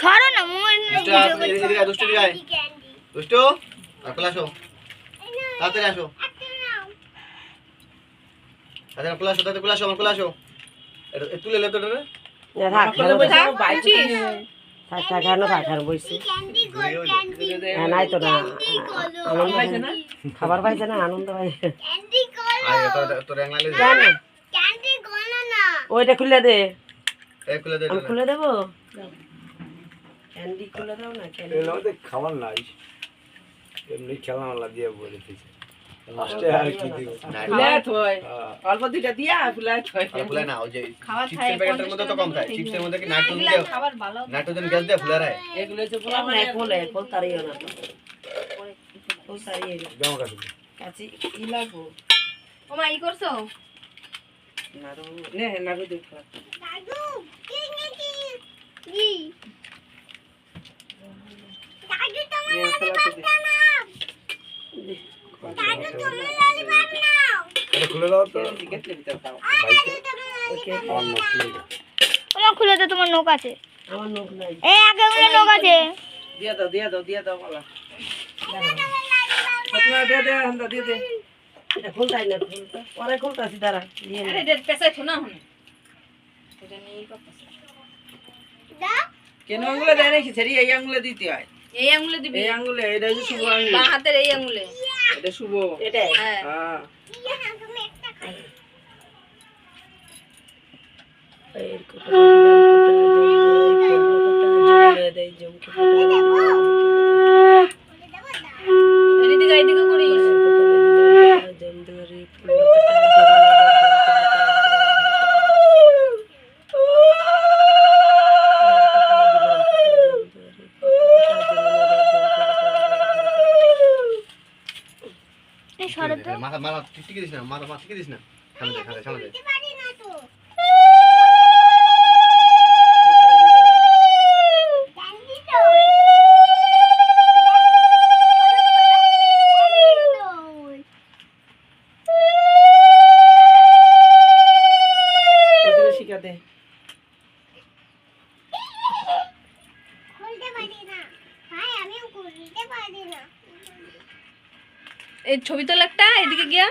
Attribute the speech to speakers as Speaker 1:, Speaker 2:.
Speaker 1: ছড়ো না মোবাইল
Speaker 2: এদিকে দুষ্টু দিকে আয় দুষ্টু খোলা আসো তাড়াতাড়ি আসো তাড়াতাড়ি খোলা আসো তাড়াতাড়ি খোলা আসো আমার খোলা আসো এটা তুলে লে তো রে
Speaker 3: খাবার পাইছে না আনন্দ পাইছে ওইটা খুলে দে খুলে দেবো ক্যান্ডি খুলে দাও না ক্যান্ডি
Speaker 4: খাবার নাই এমনি খেলামেলা দিয়ে বলে দিয়েছে লাস্টে আর কি দিব
Speaker 3: প্লেট হয় অল্প দুইটা দিয়া প্লেট হয়
Speaker 2: ফুলে না ওই যে চিপসের প্যাকেটের মধ্যে তো কম থাকে চিপসের মধ্যে কি নাইট্রোজেন দিয়ে নাইট্রোজেন গ্যাস দিয়ে ফুলে রায়
Speaker 3: এগুলো যে বলা মানে কোল তারিও না কোল তারিয়ে
Speaker 4: দাও
Speaker 3: কাছে ই লাগবো
Speaker 1: ওমা ই করছো
Speaker 3: নাড়ু নে নাড়ু দেখো
Speaker 1: দাদু কি ই দাদু তোমার দাদু তোমার ললিপপ নাও
Speaker 4: এটা খুলে দাও তো
Speaker 3: টিকেট নিতে দাও
Speaker 4: ওকে অন খুলে দাও
Speaker 1: ওমা খুলে দে তোমার নখ আছে
Speaker 3: আমার নখ নাই
Speaker 1: এই আগে ওর নখ আছে
Speaker 3: দিয়ে দাও বলা কতনা দে আমরা দিয়ে দে এটা খুলতাই না খুলতা পরে খুলতাছি দাঁড়া নিয়ে
Speaker 5: আরে ডেট পেছাই থো না হুন এটা নিয়ে করতেছ
Speaker 1: দা
Speaker 3: কেন আঙ্গুলে দেয় নাকি সেরি এই আঙ্গুলে দিতে হয়
Speaker 5: এই আঙ্গুলে দিবি
Speaker 3: এই আঙ্গুলে এটা যে শুভ আঙ্গুল
Speaker 5: বাঁ হাতের এই আঙ্গুলে
Speaker 3: এটা শুভ এটাই
Speaker 5: হ্যাঁ
Speaker 3: হ্যাঁ
Speaker 1: ইয়া তুমি একটা খাই
Speaker 3: এর কোটা জুড়ে দেই জমকে
Speaker 5: এদিকে এদিকে করিস
Speaker 3: জন্দরি
Speaker 1: এই সরো তো
Speaker 2: মাথা মাথা টিকে দিস না মাথা টিকে দিস না সামনে দে
Speaker 1: পারি না তো ক্যান্ডি তো
Speaker 3: ওদের শিখা দে
Speaker 1: খুলতে পারি না ভাই আমিও খুলতে পারি না
Speaker 5: এই ছবি তোলা একটা এদিকে গিয়া